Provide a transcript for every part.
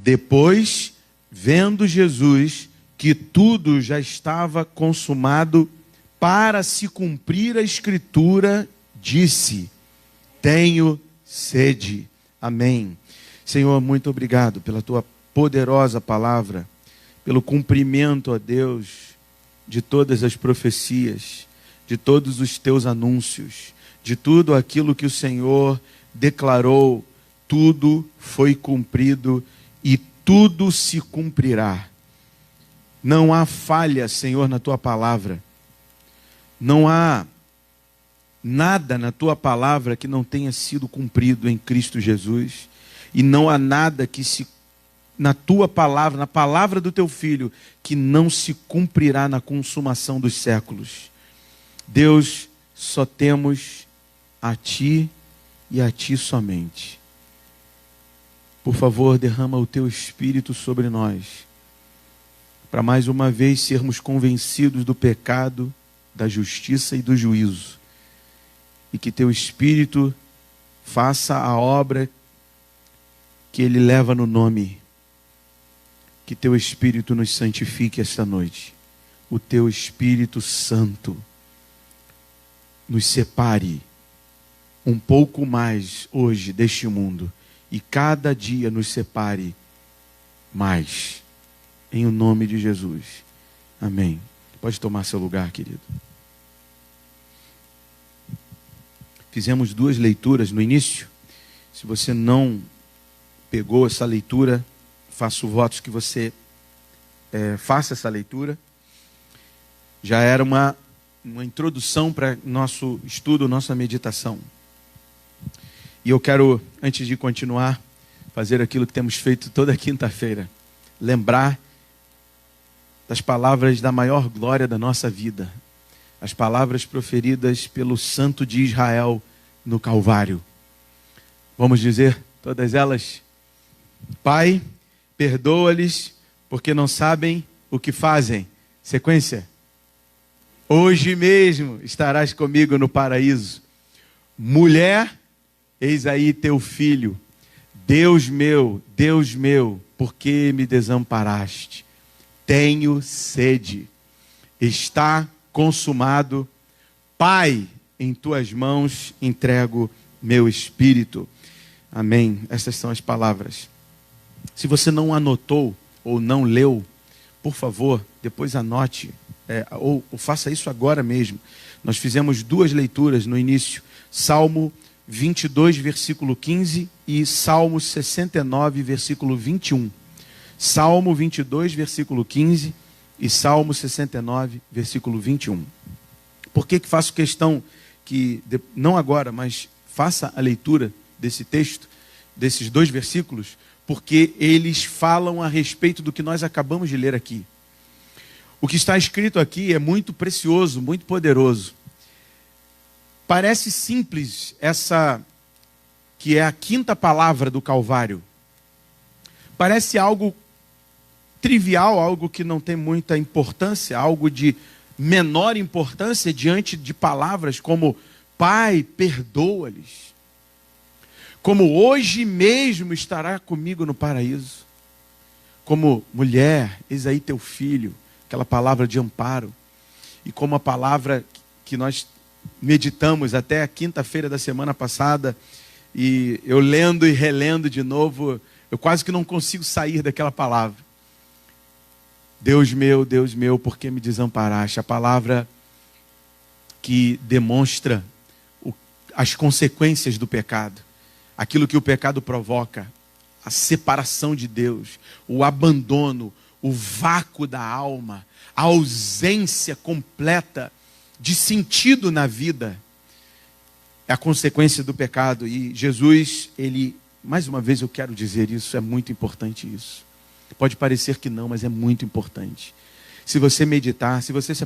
Depois, vendo Jesus que tudo já estava consumado, para se cumprir a Escritura, disse: tenho sede. Amém. Senhor, muito obrigado pela tua poderosa palavra, pelo cumprimento, ó Deus, de todas as profecias, de todos os teus anúncios, de tudo aquilo que o Senhor declarou, tudo foi cumprido e tudo se cumprirá. Não há falha, Senhor, na tua palavra. Não há nada na tua palavra que não tenha sido cumprido em Cristo Jesus. E não há nada que na tua palavra, na palavra do teu Filho, que não se cumprirá na consumação dos séculos. Deus, só temos a ti e a ti somente. Por favor, derrama o teu Espírito sobre nós, para mais uma vez sermos convencidos do pecado, da justiça e do juízo. E que teu Espírito faça a obra que ele leva no nome. Que teu Espírito nos santifique esta noite. O teu Espírito Santo nos separe um pouco mais hoje deste mundo. E cada dia nos separe mais. Em o nome de Jesus. Amém. Pode tomar seu lugar, querido. Fizemos 2 leituras no início. Se você não pegou essa leitura, faço votos que você faça essa leitura. Já era uma introdução para nosso estudo, nossa meditação. E eu quero, antes de continuar, fazer aquilo que temos feito toda quinta-feira. Lembrar das palavras da maior glória da nossa vida. As palavras proferidas pelo Santo de Israel no Calvário. Vamos dizer todas elas? Pai, perdoa-lhes, porque não sabem o que fazem. Sequência. Hoje mesmo estarás comigo no paraíso. Mulher, eis aí teu filho. Deus meu, por que me desamparaste? Tenho sede. Está consumado. Pai, em tuas mãos entrego meu espírito. Amém. Essas são as palavras. Se você não anotou ou não leu, por favor, depois anote, ou faça isso agora mesmo. Nós fizemos 2 leituras no início. Salmo 22, versículo 15 e Salmo 69, versículo 21. Salmo 22, versículo 15 e Salmo 69, versículo 21. Por que faço questão que, não agora, mas faça a leitura desse texto, desses 2 versículos? Porque eles falam a respeito do que nós acabamos de ler aqui. O que está escrito aqui é muito precioso, muito poderoso. Parece simples essa, que é a 5ª palavra do Calvário. Parece algo trivial, algo que não tem muita importância, algo de menor importância diante de palavras como Pai, perdoa-lhes. Como hoje mesmo estará comigo no paraíso. Como mulher, eis aí teu filho, aquela palavra de amparo. E como a palavra que nós meditamos até a quinta-feira da semana passada, e eu lendo e relendo de novo, eu quase que não consigo sair daquela palavra. Deus meu, por que me desamparaste? A palavra que demonstra as consequências do pecado. Aquilo que o pecado provoca. A separação de Deus. O abandono. O vácuo da alma. A ausência completa de sentido na vida. É a consequência do pecado. E Jesus, ele, mais uma vez eu quero dizer isso, é muito importante isso. Pode parecer que não, mas é muito importante. Se você meditar, se você se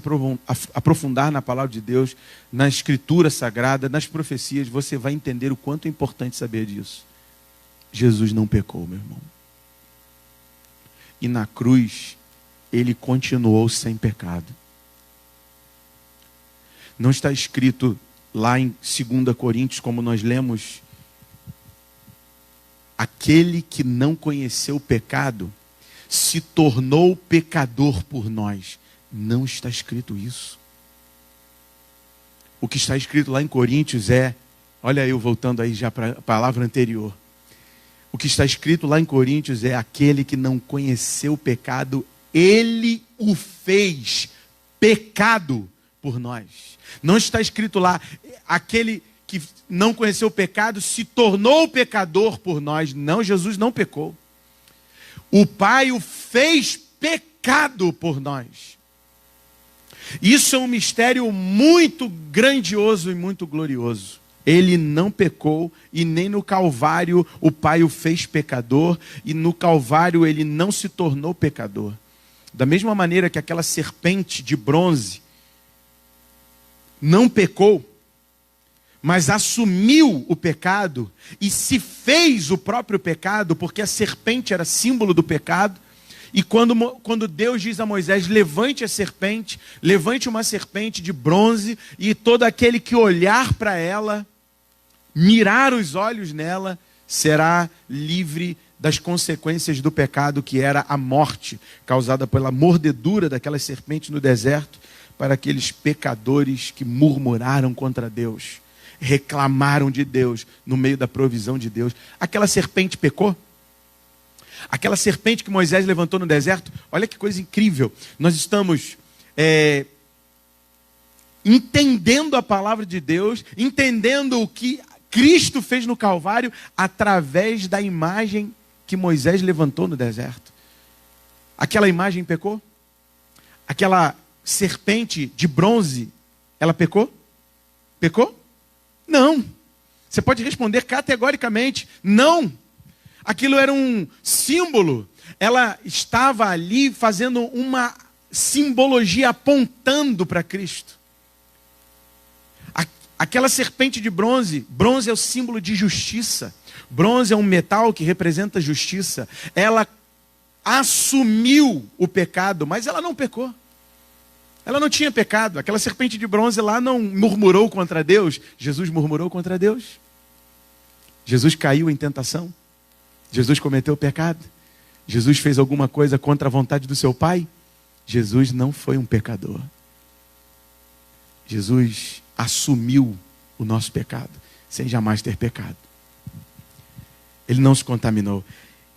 aprofundar na palavra de Deus, na escritura sagrada, nas profecias, você vai entender o quanto é importante saber disso. Jesus não pecou, meu irmão. E na cruz, ele continuou sem pecado. Não está escrito lá em 2 Coríntios, como nós lemos, aquele que não conheceu o pecado se tornou pecador por nós. Não está escrito isso. O que está escrito lá em Coríntios é, olha eu voltando aí já para a palavra anterior. O que está escrito lá em Coríntios é: aquele que não conheceu o pecado, ele o fez pecado por nós. Não está escrito lá, aquele que não conheceu o pecado se tornou pecador por nós. Não, Jesus não pecou. O Pai o fez pecado por nós. Isso é um mistério muito grandioso e muito glorioso. Ele não pecou e nem no Calvário o Pai o fez pecador, e no Calvário ele não se tornou pecador. Da mesma maneira que aquela serpente de bronze não pecou, mas assumiu o pecado e se fez o próprio pecado, porque a serpente era símbolo do pecado. E quando Deus diz a Moisés: levante a serpente, levante uma serpente de bronze, e todo aquele que olhar para ela, mirar os olhos nela, será livre das consequências do pecado, que era a morte, causada pela mordedura daquela serpente no deserto, para aqueles pecadores que murmuraram contra Deus, reclamaram de Deus no meio da provisão de Deus. Aquela serpente pecou? Aquela serpente que Moisés levantou no deserto, olha que coisa incrível. Nós estamos entendendo a palavra de Deus, entendendo o que Cristo fez no Calvário, através da imagem que Moisés levantou no deserto. Aquela imagem pecou? Aquela serpente de bronze, ela pecou? Pecou? Não. Você pode responder categoricamente: não. Aquilo era um símbolo. Ela estava ali fazendo uma simbologia, apontando para Cristo. Aquela serpente de bronze, bronze é o símbolo de justiça. Bronze é um metal que representa justiça. Ela assumiu o pecado, mas ela não pecou. Ela não tinha pecado. Aquela serpente de bronze lá não murmurou contra Deus. Jesus murmurou contra Deus. Jesus caiu em tentação. Jesus cometeu pecado. Jesus fez alguma coisa contra a vontade do seu Pai. Jesus não foi um pecador. Jesus assumiu o nosso pecado, sem jamais ter pecado. Ele não se contaminou.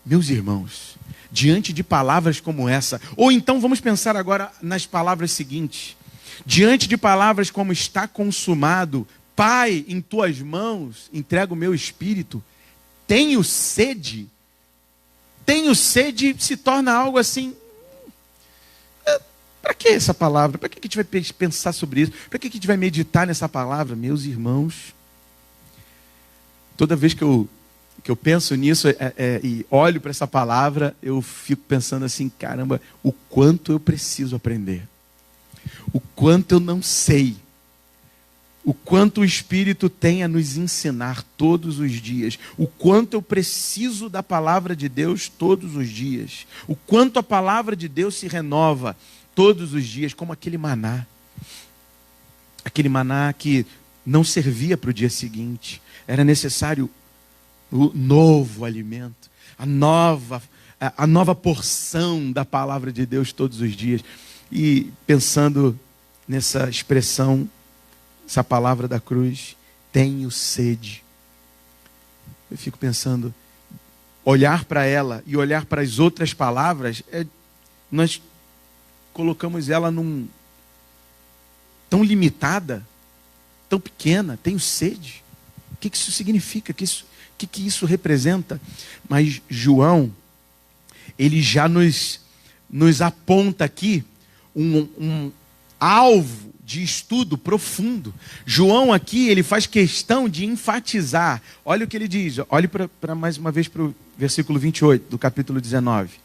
Meus irmãos, diante de palavras como essa, ou então vamos pensar agora nas palavras seguintes. Diante de palavras como: está consumado, Pai, em tuas mãos entrego o meu espírito. Tenho sede. Tenho sede se torna algo assim. Para que essa palavra? Para que a gente vai pensar sobre isso? Para que a gente vai meditar nessa palavra? Meus irmãos, toda vez que eu penso nisso e olho para essa palavra, eu fico pensando assim: caramba, o quanto eu preciso aprender. O quanto eu não sei. O quanto o Espírito tem a nos ensinar todos os dias. O quanto eu preciso da palavra de Deus todos os dias. O quanto a palavra de Deus se renova todos os dias, como aquele maná. Aquele maná que não servia para o dia seguinte. Era necessário o novo alimento, a nova porção da palavra de Deus todos os dias. E pensando nessa expressão, essa palavra da cruz: tenho sede. Eu fico pensando, olhar para ela e olhar para as outras palavras, nós colocamos ela tão limitada, tão pequena. Tenho sede. O que isso significa? O que isso representa? Mas João, ele já nos aponta aqui um alvo de estudo profundo. João aqui, ele faz questão de enfatizar. Olha o que ele diz. Olhe para mais uma vez para o versículo 28 do capítulo 19.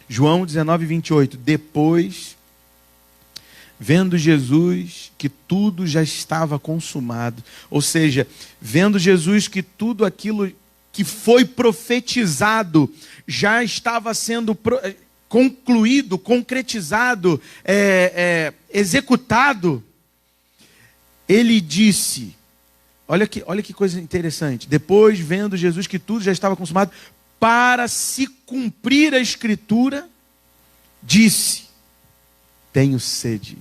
João 19, 28. Depois, vendo Jesus que tudo já estava consumado. Ou seja, vendo Jesus que tudo aquilo que foi profetizado já estava sendo concluído, concretizado, executado. Ele disse, olha que coisa interessante. Depois, vendo Jesus que tudo já estava consumado, para se cumprir a Escritura, disse: tenho sede.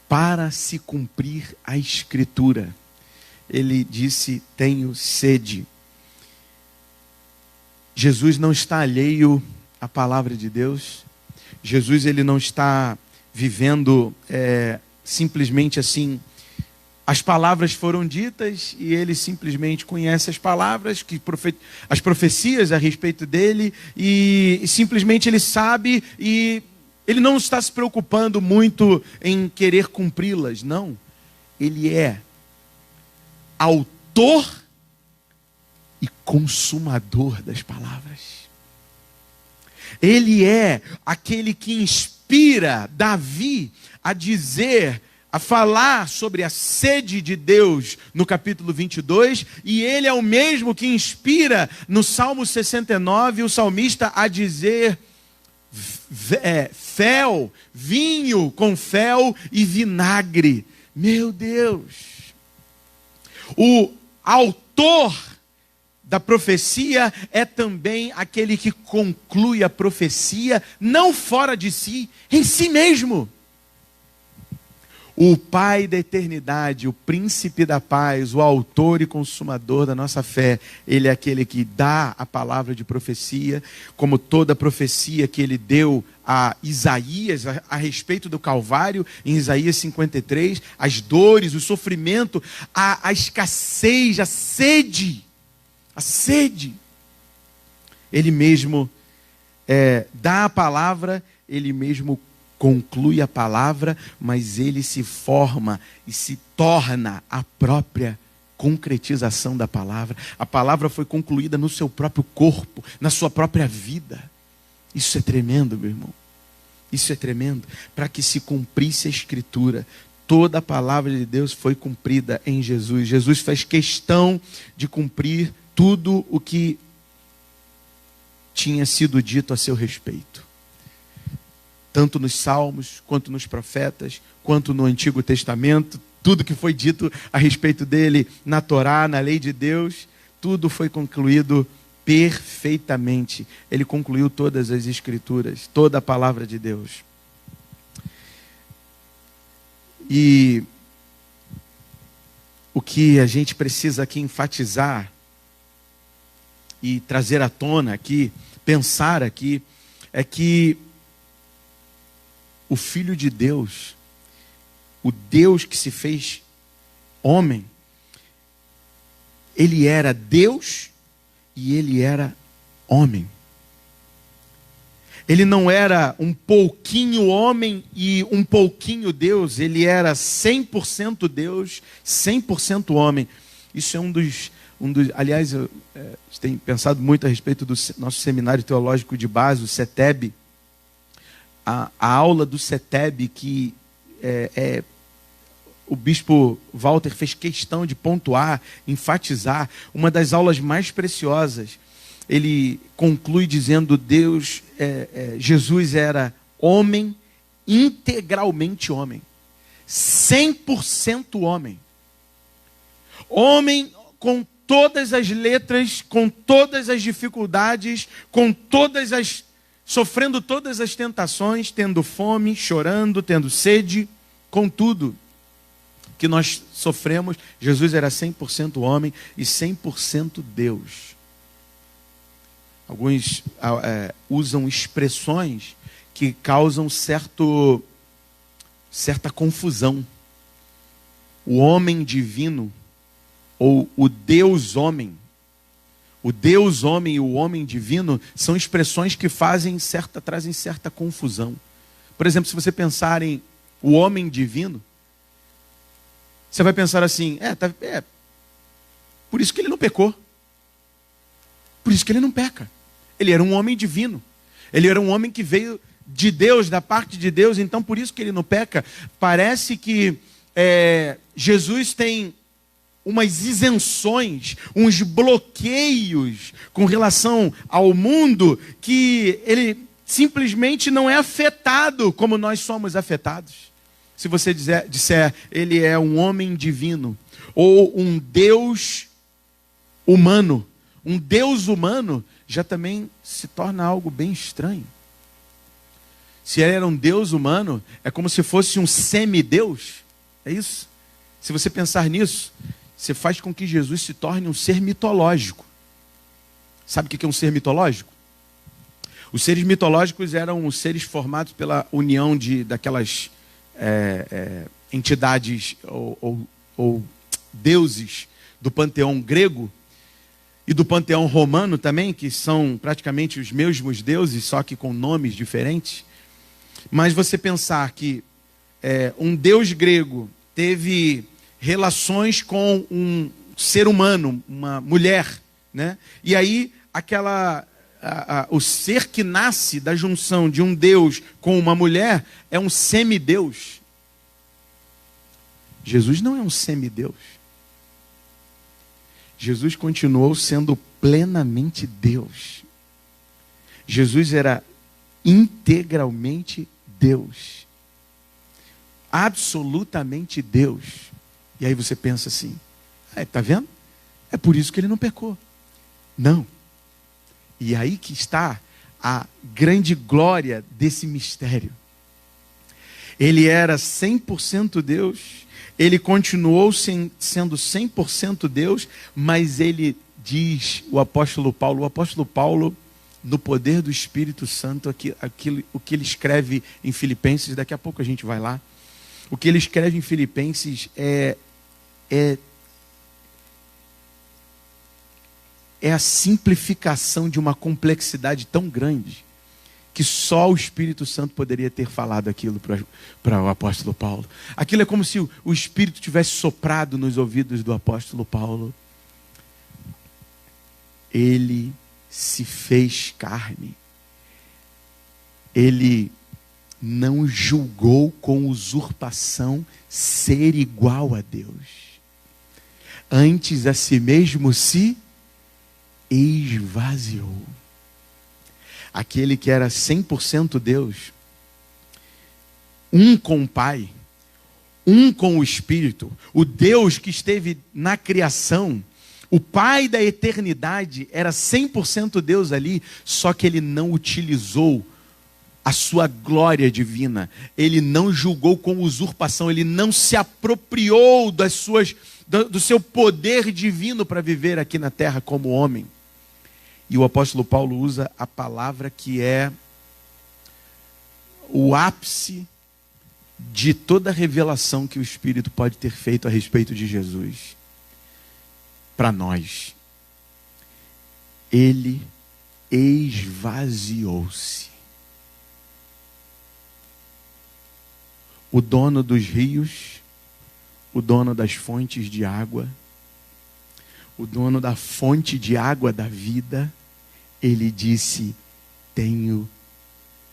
Para se cumprir a Escritura, ele disse: tenho sede. Jesus não está alheio à palavra de Deus. Jesus, ele não está vivendo simplesmente assim. As palavras foram ditas e ele simplesmente conhece as palavras, as profecias a respeito dele, e simplesmente ele sabe, e ele não está se preocupando muito em querer cumpri-las. Não. Ele é autor e consumador das palavras. Ele é aquele que inspira Davi a dizer, a falar sobre a sede de Deus no capítulo 22, e ele é o mesmo que inspira no Salmo 69 o salmista a dizer fel, vinho com fel e vinagre. Meu Deus! O autor da profecia é também aquele que conclui a profecia, não fora de si, em si mesmo. O Pai da eternidade, o príncipe da paz, o autor e consumador da nossa fé, ele é aquele que dá a palavra de profecia, como toda a profecia que ele deu a Isaías a respeito do Calvário, em Isaías 53, as dores, o sofrimento, a escassez, a sede. Ele mesmo dá a palavra, ele mesmo conclui a palavra, mas ele se forma e se torna a própria concretização da palavra. A palavra foi concluída no seu próprio corpo, na sua própria vida. Isso é tremendo, meu irmão. Isso é tremendo. Para que se cumprisse a Escritura, toda a palavra de Deus foi cumprida em Jesus. Jesus fez questão de cumprir tudo o que tinha sido dito a seu respeito. Tanto nos Salmos, quanto nos profetas, quanto no Antigo Testamento, tudo que foi dito a respeito dele na Torá, na lei de Deus, tudo foi concluído perfeitamente. Ele concluiu todas as Escrituras, toda a palavra de Deus. E o que a gente precisa aqui enfatizar e trazer à tona aqui, pensar aqui, é que o Filho de Deus, o Deus que se fez homem, ele era Deus e ele era homem. Ele não era um pouquinho homem e um pouquinho Deus, ele era 100% Deus, 100% homem. Isso é um dos aliás, eu tenho pensado muito a respeito do nosso seminário teológico de base, o CETEB. A aula do CETEB que o bispo Walter fez questão de pontuar, enfatizar, uma das aulas mais preciosas. Ele conclui dizendo: Jesus era homem, integralmente homem, 100% homem. Homem com todas as letras, com todas as dificuldades, sofrendo todas as tentações, tendo fome, chorando, tendo sede, com tudo que nós sofremos. Jesus era 100% homem e 100% Deus. Alguns usam expressões que causam certa confusão. O homem divino, ou o Deus homem. O Deus homem e o homem divino são expressões que trazem certa confusão. Por exemplo, se você pensar em o homem divino, você vai pensar assim: por isso que ele não pecou. Por isso que ele não peca. Ele era um homem divino. Ele era um homem que veio de Deus, da parte de Deus, então por isso que ele não peca. Parece que Jesus tem umas isenções, uns bloqueios com relação ao mundo, que ele simplesmente não é afetado como nós somos afetados. Se você disser ele é um homem divino, ou um Deus humano, um Deus humano, já também se torna algo bem estranho. Se ele era um Deus humano, é como se fosse um semideus. É isso? Se você pensar nisso, você faz com que Jesus se torne um ser mitológico. Sabe o que é um ser mitológico? Os seres mitológicos eram os seres formados pela união daquelas entidades ou deuses do panteão grego e do panteão romano também, que são praticamente os mesmos deuses, só que com nomes diferentes. Mas você pensar que um deus grego teve relações com um ser humano, uma mulher, né? E aí o ser que nasce da junção de um Deus com uma mulher é um semideus. Jesus não é um semideus. Jesus continuou sendo plenamente Deus. Jesus era integralmente Deus. Absolutamente Deus. E aí você pensa assim, tá vendo? É por isso que ele não pecou. Não. E aí que está a grande glória desse mistério. Ele era 100% Deus, ele continuou sendo 100% Deus, mas ele diz, o apóstolo Paulo, no poder do Espírito Santo, o que ele escreve em Filipenses, daqui a pouco a gente vai lá, o que ele escreve em Filipenses é a simplificação de uma complexidade tão grande que só o Espírito Santo poderia ter falado aquilo para o apóstolo Paulo. Aquilo é como se o Espírito tivesse soprado nos ouvidos do apóstolo Paulo. Ele se fez carne. Ele não julgou com usurpação ser igual a Deus. Antes a si mesmo se esvaziou. Aquele que era 100% Deus, um com o Pai, um com o Espírito, o Deus que esteve na criação, o Pai da eternidade, era 100% Deus ali, só que ele não utilizou a sua glória divina, ele não julgou com usurpação, ele não se apropriou do seu poder divino para viver aqui na terra como homem. E o apóstolo Paulo usa a palavra que é o ápice de toda a revelação que o Espírito pode ter feito a respeito de Jesus para nós. Ele esvaziou-se. O dono dos rios, o dono das fontes de água, o dono da fonte de água da vida, ele disse: tenho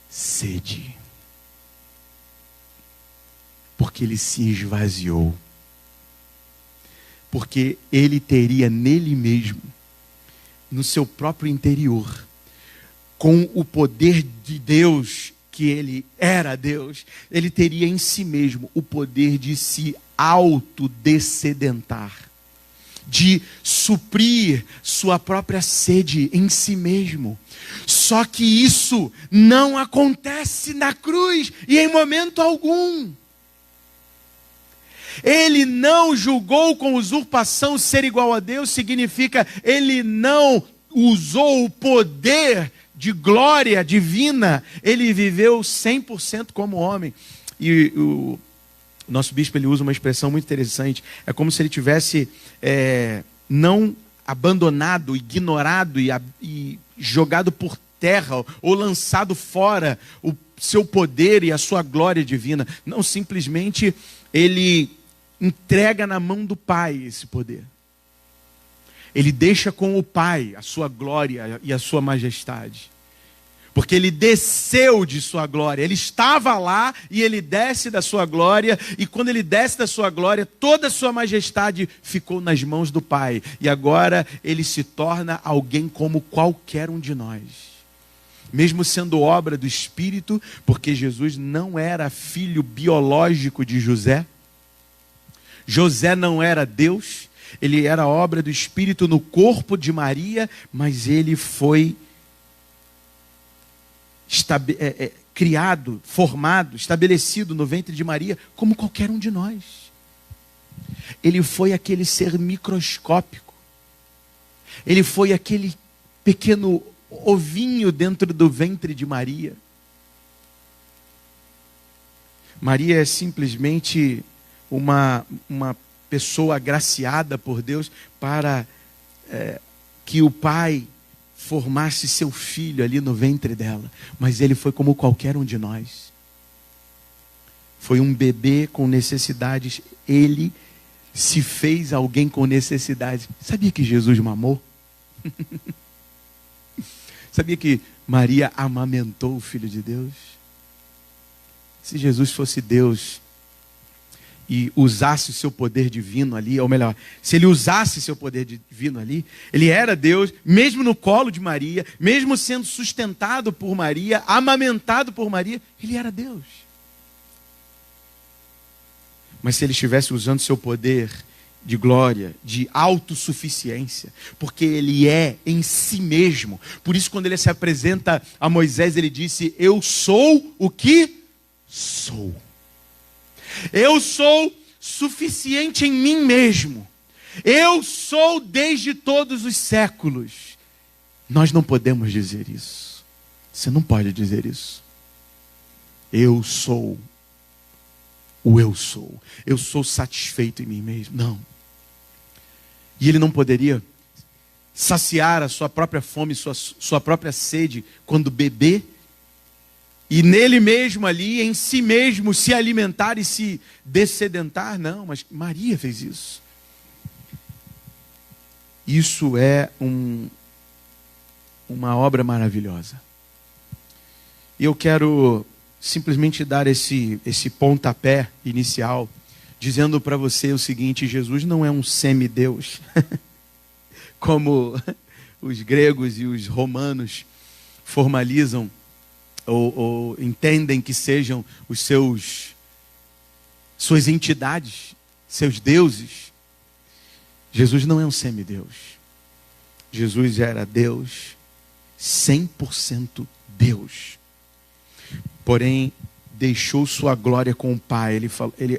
sede. Porque ele se esvaziou. Porque ele teria nele mesmo, no seu próprio interior, com o poder de Deus, que ele era Deus, ele teria em si mesmo o poder de se autodescedentar, de suprir sua própria sede em si mesmo. Só que isso não acontece na cruz e em momento algum. Ele não julgou com usurpação ser igual a Deus, significa ele não usou o poder de glória divina, ele viveu 100% como homem. E o nosso bispo ele usa uma expressão muito interessante, é como se ele tivesse não abandonado, ignorado e jogado por terra, ou lançado fora o seu poder e a sua glória divina. Não, simplesmente ele entrega na mão do Pai esse poder. Ele deixa com o Pai a sua glória e a sua majestade. Porque ele desceu de sua glória. Ele estava lá e ele desce da sua glória. E quando ele desce da sua glória, toda a sua majestade ficou nas mãos do Pai. E agora ele se torna alguém como qualquer um de nós. Mesmo sendo obra do Espírito, porque Jesus não era filho biológico de José. José não era Deus. ele era obra do Espírito no corpo de Maria, mas ele foi criado, formado, estabelecido no ventre de Maria, como qualquer um de nós. Ele foi aquele ser microscópico. Ele foi aquele pequeno ovinho dentro do ventre de Maria. Maria é simplesmente uma pessoa agraciada por Deus para que o Pai formasse seu filho ali no ventre dela. Mas ele foi como qualquer um de nós. Foi um bebê com necessidades. Ele se fez alguém com necessidades. Sabia que Jesus mamou? Sabia que Maria amamentou o Filho de Deus? Se Jesus fosse Deus e usasse o seu poder divino ali, ou melhor, se ele usasse seu poder divino ali, ele era Deus, mesmo no colo de Maria, mesmo sendo sustentado por Maria, amamentado por Maria, ele era Deus. Mas se ele estivesse usando seu poder de glória, de autossuficiência, porque ele é em si mesmo. Por isso, quando ele se apresenta a Moisés, ele disse: eu sou o que sou. Eu sou suficiente em mim mesmo. Eu sou desde todos os séculos. Nós não podemos dizer isso. Você não pode dizer isso. Eu sou o eu sou. Eu sou satisfeito em mim mesmo. Não. E ele não poderia saciar a sua própria fome, sua própria sede quando bebê, e nele mesmo ali, em si mesmo, se alimentar e se dessedentar. Não, mas Maria fez isso. Isso é uma obra maravilhosa. E eu quero simplesmente dar esse pontapé inicial, dizendo para você o seguinte: Jesus não é um semideus, como os gregos e os romanos formalizam ou entendem que sejam os suas entidades, seus deuses. Jesus não é um semideus. Jesus era Deus, 100% Deus. Porém, deixou sua glória com o Pai.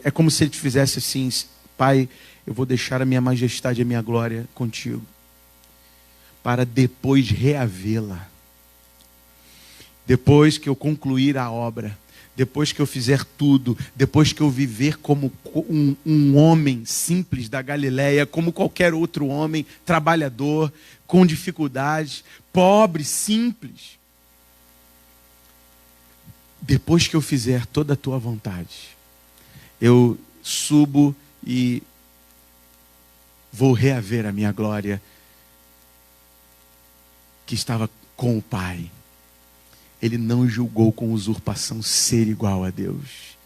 É como se ele fizesse assim: Pai, eu vou deixar a minha majestade e a minha glória contigo, para depois reavê-la. Depois que eu concluir a obra, depois que eu fizer tudo, depois que eu viver como um homem simples da Galileia, como qualquer outro homem, trabalhador, com dificuldades, pobre, simples. Depois que eu fizer toda a tua vontade, eu subo e vou reaver a minha glória que estava com o Pai. Ele não julgou com usurpação ser igual a Deus.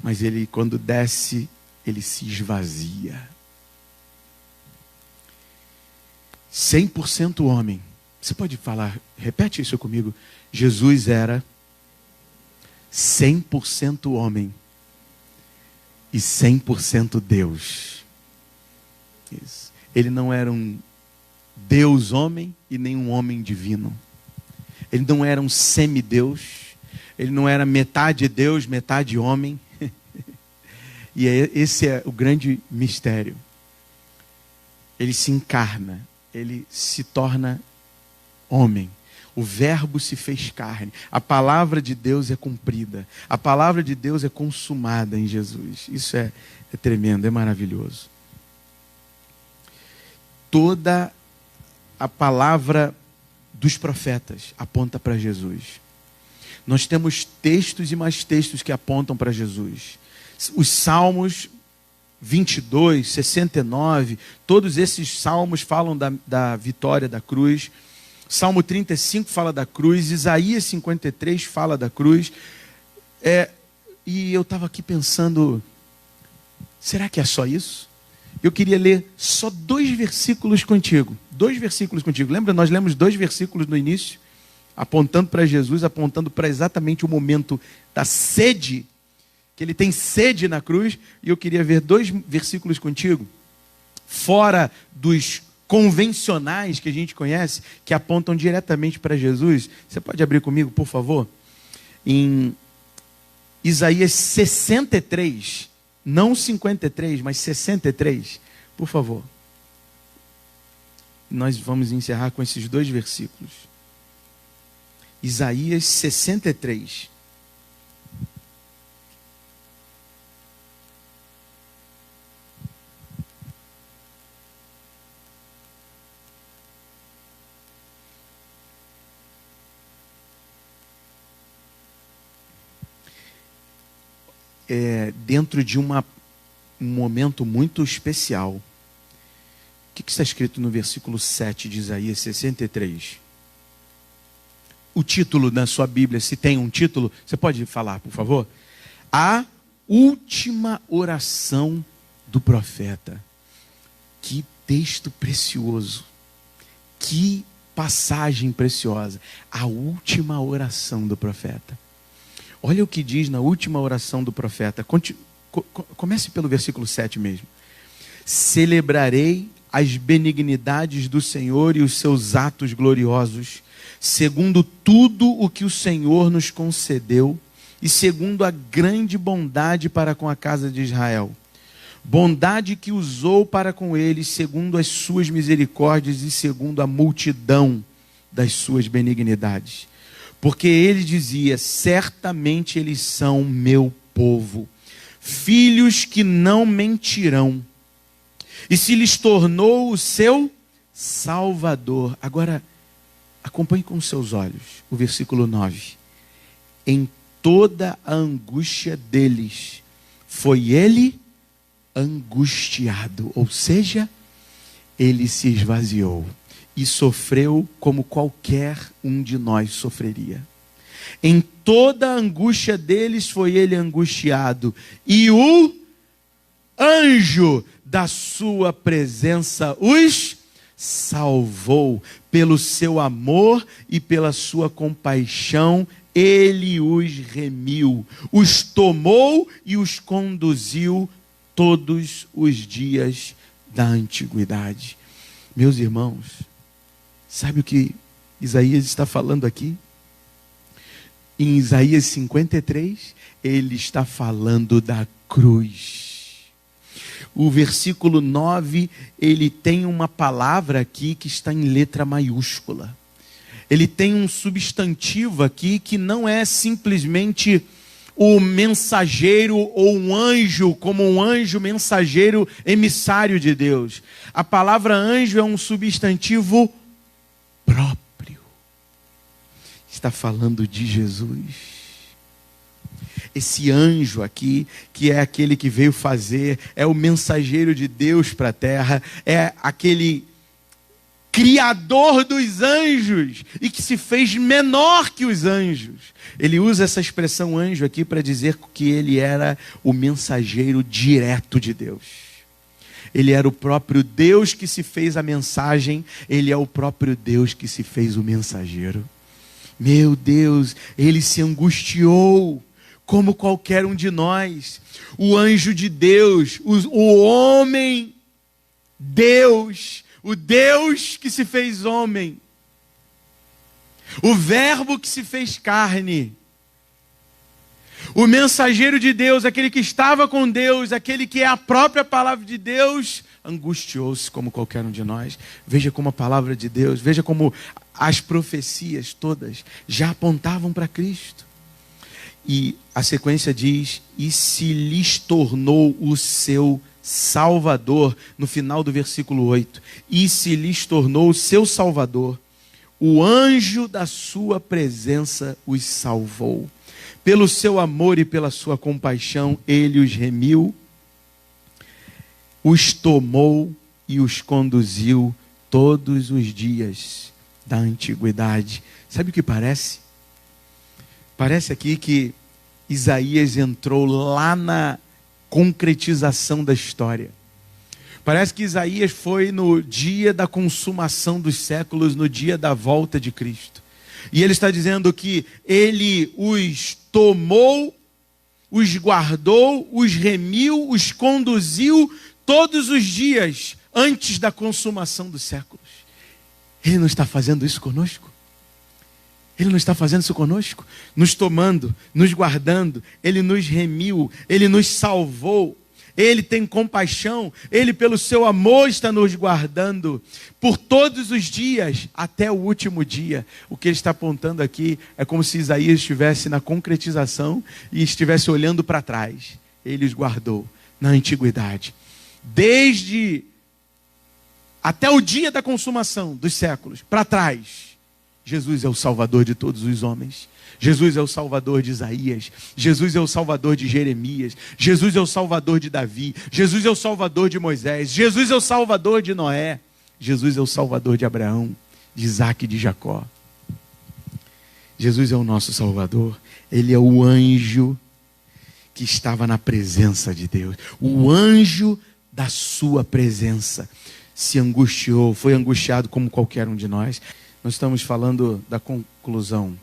Mas ele, quando desce, ele se esvazia. 100% homem. Você pode falar, repete isso comigo. Jesus era 100% homem e 100% Deus. Isso. Ele não era um Deus homem e nem um homem divino. Ele não era um semideus. Ele não era metade Deus, metade homem. E esse é o grande mistério. Ele se encarna. Ele se torna homem. O verbo se fez carne. A palavra de Deus é cumprida. A palavra de Deus é consumada em Jesus. Isso é tremendo, é maravilhoso. Toda a palavra dos profetas aponta para Jesus. Nós temos textos e mais textos que apontam para Jesus. Os Salmos 22, 69, todos esses salmos falam da vitória da cruz. Salmo 35 fala da cruz, Isaías 53 fala da cruz. E eu estava aqui pensando, será que é só isso? Eu queria ler só 2 versículos contigo. 2 versículos contigo. Lembra, nós lemos 2 versículos no início, apontando para Jesus, apontando para exatamente o momento da sede, que ele tem sede na cruz. E eu queria ver 2 versículos contigo. fora dos convencionais que a gente conhece, que apontam diretamente para Jesus. Você pode abrir comigo, por favor? Em Isaías 63, não 53, mas 63, por favor. Nós vamos encerrar com esses 2 versículos. Isaías 63. Dentro de um momento muito especial. O que está escrito no versículo 7 de Isaías 63? O título na sua Bíblia, se tem um título, você pode falar, por favor? A última oração do profeta. Que texto precioso. Que passagem preciosa. A última oração do profeta. Olha o que diz na última oração do profeta. Comece pelo versículo 7 mesmo. Celebrarei as benignidades do Senhor e os seus atos gloriosos, segundo tudo o que o Senhor nos concedeu e segundo a grande bondade para com a casa de Israel. Bondade que usou para com eles, segundo as suas misericórdias e segundo a multidão das suas benignidades. Porque ele dizia, certamente eles são meu povo, filhos que não mentirão, e se lhes tornou o seu Salvador. Agora, acompanhe com os seus olhos o versículo 9. Em toda a angústia deles, foi ele angustiado, ou seja, ele se esvaziou. E sofreu como qualquer um de nós sofreria. Em toda a angústia deles foi ele angustiado. E o anjo da sua presença os salvou. Pelo seu amor e pela sua compaixão, ele os remiu. Os tomou e os conduziu todos os dias da antiguidade. Meus irmãos, sabe o que Isaías está falando aqui? Em Isaías 53, ele está falando da cruz. O versículo 9, ele tem uma palavra aqui que está em letra maiúscula. Ele tem um substantivo aqui que não é simplesmente o mensageiro ou um anjo, como um anjo mensageiro emissário de Deus. A palavra anjo é um substantivo próprio. Está falando de Jesus. Esse anjo aqui, que é aquele que veio fazer, é o mensageiro de Deus para a terra, é aquele criador dos anjos e que se fez menor que os anjos. Ele usa essa expressão anjo aqui para dizer que ele era o mensageiro direto de Deus. Ele era o próprio Deus que se fez a mensagem, ele é o próprio Deus que se fez o mensageiro. Meu Deus, ele se angustiou como qualquer um de nós. O anjo de Deus, o homem, Deus, o Deus que se fez homem, o verbo que se fez carne, o mensageiro de Deus, aquele que estava com Deus, aquele que é a própria palavra de Deus, angustiou-se como qualquer um de nós. Veja como a palavra de Deus, veja como as profecias todas já apontavam para Cristo. E a sequência diz, e se lhes tornou o seu Salvador, no final do versículo 8, e se lhes tornou o seu Salvador, o anjo da sua presença os salvou. Pelo seu amor e pela sua compaixão, ele os remiu, os tomou e os conduziu todos os dias da antiguidade. Sabe o que parece? Parece aqui que Isaías entrou lá na concretização da história. Parece que Isaías foi no dia da consumação dos séculos, no dia da volta de Cristo. E ele está dizendo que ele os tomou, os guardou, os remiu, os conduziu todos os dias antes da consumação dos séculos. Ele não está fazendo isso conosco? Ele não está fazendo isso conosco? Nos tomando, nos guardando, Ele nos remiu, Ele nos salvou, Ele tem compaixão, Ele pelo seu amor está nos guardando por todos os dias, até o último dia. O que Ele está apontando aqui é como se Isaías estivesse na concretização e estivesse olhando para trás. Ele os guardou na antiguidade, desde até o dia da consumação dos séculos, para trás. Jesus é o Salvador de todos os homens. Jesus é o Salvador de Isaías. Jesus é o Salvador de Jeremias. Jesus é o Salvador de Davi. Jesus é o Salvador de Moisés. Jesus é o Salvador de Noé. Jesus é o Salvador de Abraão, de Isaac e de Jacó. Jesus é o nosso Salvador. Ele é o anjo que estava na presença de Deus. O anjo da sua presença se angustiou, foi angustiado como qualquer um de nós. Nós estamos falando da conclusão.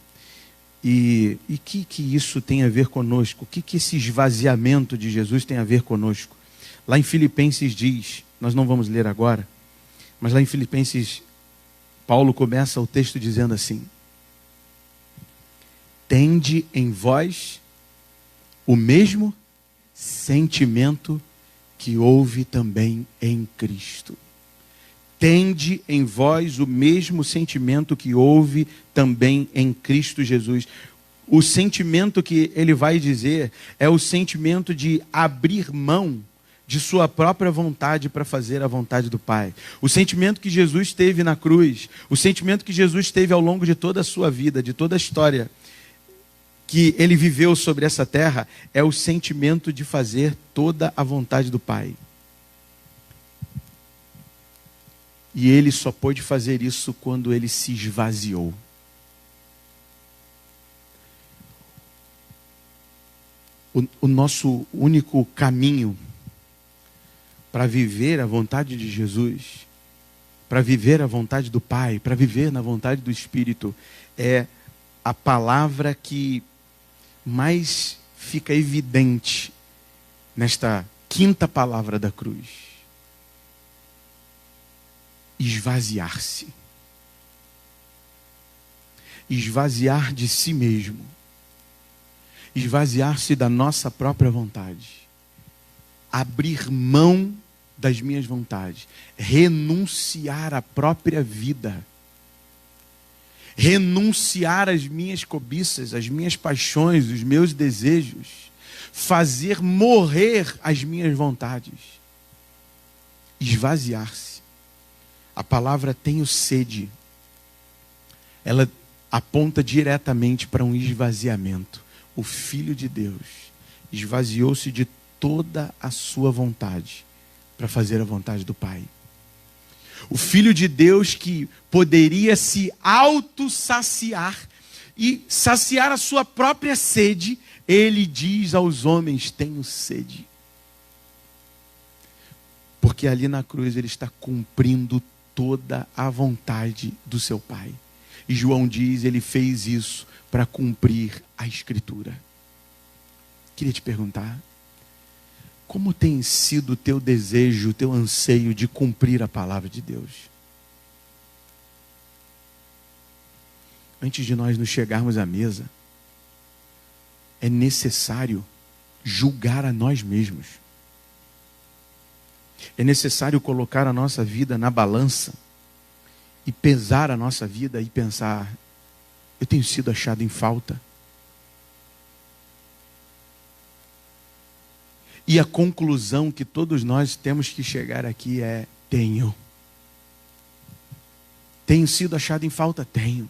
E o que isso tem a ver conosco? O que esse esvaziamento de Jesus tem a ver conosco? Lá em Filipenses diz, nós não vamos ler agora, mas lá em Filipenses, Paulo começa o texto dizendo assim: tende em vós o mesmo sentimento que houve também em Cristo. Tende em vós o mesmo sentimento que houve também em Cristo Jesus. O sentimento que ele vai dizer é o sentimento de abrir mão de sua própria vontade para fazer a vontade do Pai. O sentimento que Jesus teve na cruz, o sentimento que Jesus teve ao longo de toda a sua vida, de toda a história que ele viveu sobre essa terra, é o sentimento de fazer toda a vontade do Pai. E ele só pôde fazer isso quando ele se esvaziou. O nosso único caminho para viver a vontade de Jesus, para viver a vontade do Pai, para viver na vontade do Espírito, é a palavra que mais fica evidente nesta quinta palavra da cruz. Esvaziar-se. Esvaziar de si mesmo. Esvaziar-se da nossa própria vontade. Abrir mão das minhas vontades. Renunciar à própria vida. Renunciar às minhas cobiças, às minhas paixões, os meus desejos. Fazer morrer as minhas vontades. Esvaziar-se. A palavra tenho sede. Ela aponta diretamente para um esvaziamento. O Filho de Deus esvaziou-se de toda a sua vontade para fazer a vontade do Pai. O Filho de Deus que poderia se autossaciar e saciar a sua própria sede, ele diz aos homens: tenho sede. Porque ali na cruz ele está cumprindo toda a vontade do seu Pai. E João diz, ele fez isso para cumprir a Escritura. Queria te perguntar, como tem sido o teu desejo, o teu anseio de cumprir a palavra de Deus? Antes de nós nos chegarmos à mesa, é necessário julgar a nós mesmos. É necessário colocar a nossa vida na balança e pesar a nossa vida e pensar: eu tenho sido achado em falta? E a conclusão que todos nós temos que chegar aqui é: tenho. Tenho sido achado em falta? Tenho.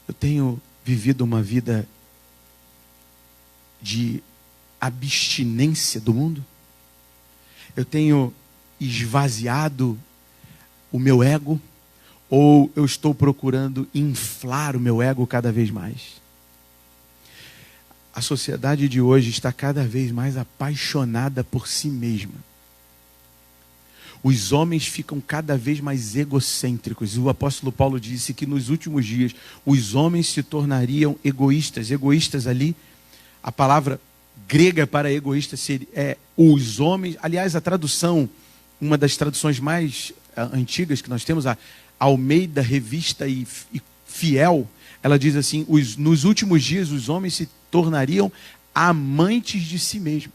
Eu tenho vivido uma vida de abstinência do mundo? Eu tenho esvaziado o meu ego? Ou eu estou procurando inflar o meu ego cada vez mais? A sociedade de hoje está cada vez mais apaixonada por si mesma. Os homens ficam cada vez mais egocêntricos. O apóstolo Paulo disse que nos últimos dias os homens se tornariam egoístas. Egoístas ali, a palavra grega para egoísta é os homens. Aliás, a tradução, uma das traduções mais antigas que nós temos, a Almeida Revista e Fiel, ela diz assim: nos últimos dias os homens se tornariam amantes de si mesmos.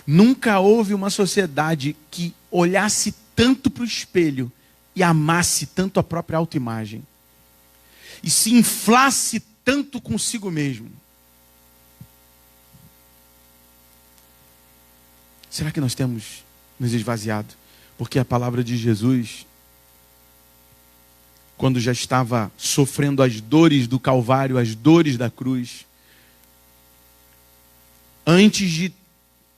Nunca houve uma sociedade que olhasse tanto para o espelho e amasse tanto a própria autoimagem e se inflasse tanto consigo mesmo. Será que nós temos nos esvaziado? Porque a palavra de Jesus, quando já estava sofrendo as dores do Calvário, as dores da cruz, antes de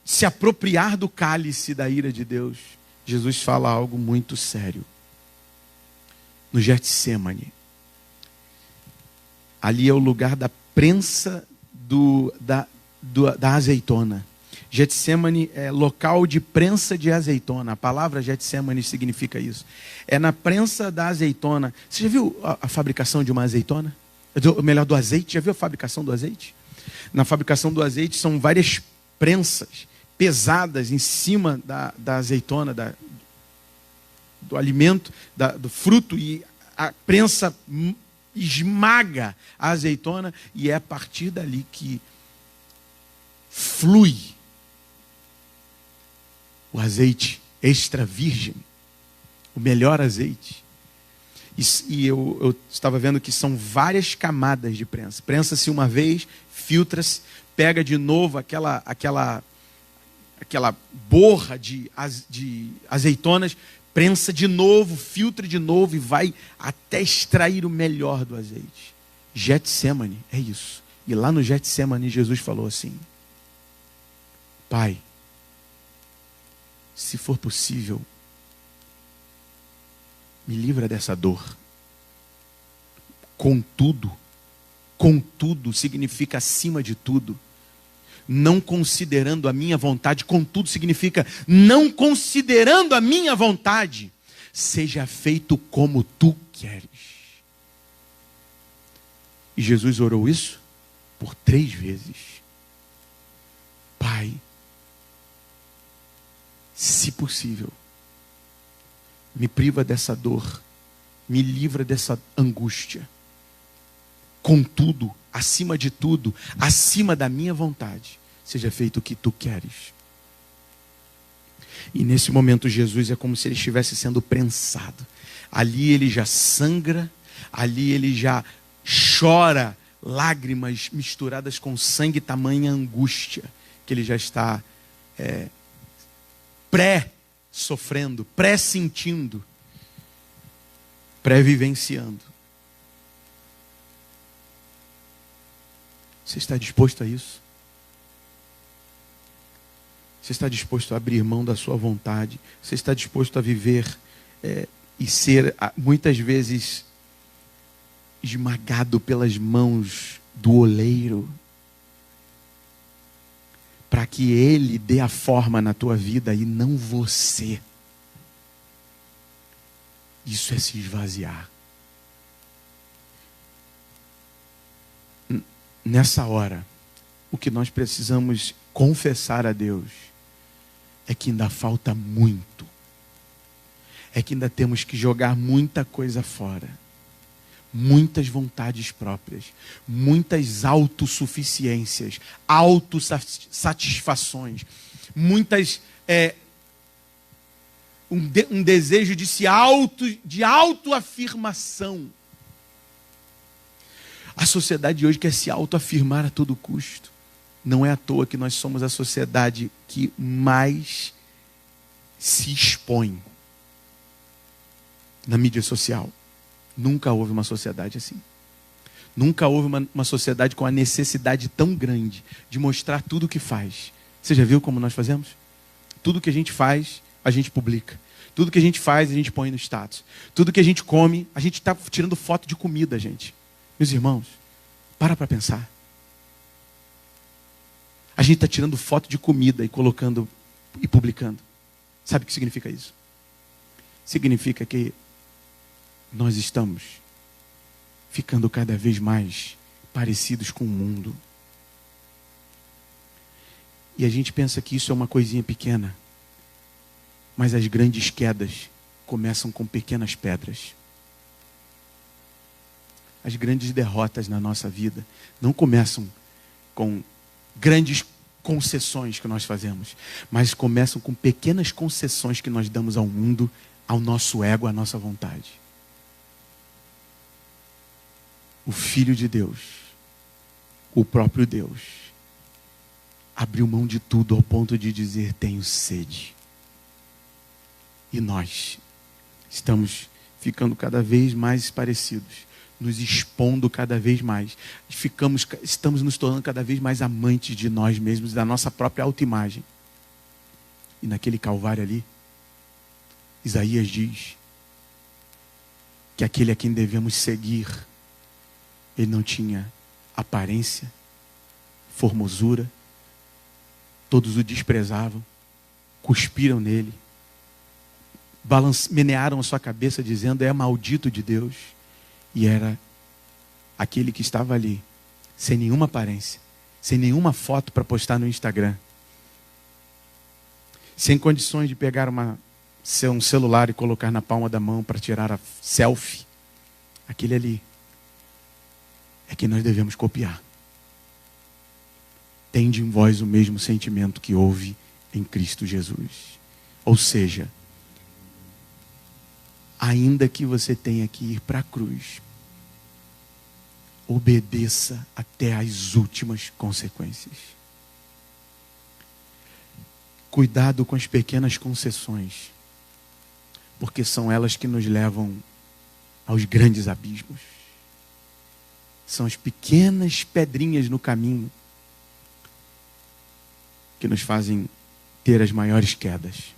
se apropriar do cálice da ira de Deus, Jesus fala algo muito sério. No Getsêmani. Ali é o lugar da prensa da azeitona. Getsêmani é local de prensa de azeitona. A palavra Getsêmani significa isso. É na prensa da azeitona. Você já viu a fabricação de uma azeitona? Melhor, do azeite. Já viu a fabricação do azeite? Na fabricação do azeite são várias prensas pesadas em cima da azeitona, do alimento, do fruto, e a prensa esmaga a azeitona, e é a partir dali que flui o azeite extra virgem, o melhor azeite. E eu estava vendo que são várias camadas de prensa. Prensa-se uma vez, filtra-se, pega de novo aquela borra de azeitonas, prensa de novo, filtra de novo e vai até extrair o melhor do azeite. Getsêmani é isso. E lá no Getsêmani Jesus falou assim: Pai, se for possível, me livra dessa dor. Contudo significa acima de tudo. Não considerando a minha vontade, contudo significa não considerando a minha vontade, seja feito como tu queres. E Jesus orou isso por 3 vezes. Pai, se possível, me priva dessa dor, me livra dessa angústia. Contudo, acima de tudo, acima da minha vontade, seja feito o que tu queres. E nesse momento Jesus é como se ele estivesse sendo prensado. Ali ele já sangra, ali ele já chora lágrimas misturadas com sangue, tamanha angústia que ele já está pré-sofrendo, pré-sentindo, pré-vivenciando. Você está disposto a isso? Você está disposto a abrir mão da sua vontade? Você está disposto a viver e ser, muitas vezes, esmagado pelas mãos do oleiro, para que ele dê a forma na tua vida e não você? Isso é se esvaziar. Nessa hora, o que nós precisamos confessar a Deus é que ainda falta muito. É que ainda temos que jogar muita coisa fora. Muitas vontades próprias. Muitas autossuficiências. Autossatisfações. Muitas... um desejo de autoafirmação. A sociedade de hoje quer se autoafirmar a todo custo. Não é à toa que nós somos a sociedade que mais se expõe na mídia social. Nunca houve uma sociedade assim. Nunca houve uma sociedade com a necessidade tão grande de mostrar tudo o que faz. Você já viu como nós fazemos? Tudo que a gente faz, a gente publica. Tudo que a gente faz, a gente põe no status. Tudo que a gente come, a gente está tirando foto de comida, gente. Meus irmãos, para pensar. A gente está tirando foto de comida e colocando e publicando. Sabe o que significa isso? Significa que nós estamos ficando cada vez mais parecidos com o mundo. E a gente pensa que isso é uma coisinha pequena. Mas as grandes quedas começam com pequenas pedras. As grandes derrotas na nossa vida não começam com grandes concessões que nós fazemos, mas começam com pequenas concessões que nós damos ao mundo, ao nosso ego, à nossa vontade. O Filho de Deus, o próprio Deus, abriu mão de tudo ao ponto de dizer: tenho sede. E nós estamos ficando cada vez mais parecidos, nos expondo cada vez mais. Estamos nos tornando cada vez mais amantes de nós mesmos, da nossa própria autoimagem. E naquele Calvário ali, Isaías diz que aquele a quem devemos seguir, ele não tinha aparência, formosura, todos o desprezavam, cuspiram nele, menearam a sua cabeça dizendo: é maldito de Deus. E era aquele que estava ali, sem nenhuma aparência, sem nenhuma foto para postar no Instagram, sem condições de pegar um celular e colocar na palma da mão para tirar a selfie. Aquele ali é que nós devemos copiar. Tende em vós o mesmo sentimento que houve em Cristo Jesus. Ou seja, ainda que você tenha que ir para a cruz, obedeça até as últimas consequências. Cuidado com as pequenas concessões, porque são elas que nos levam aos grandes abismos. São as pequenas pedrinhas no caminho que nos fazem ter as maiores quedas.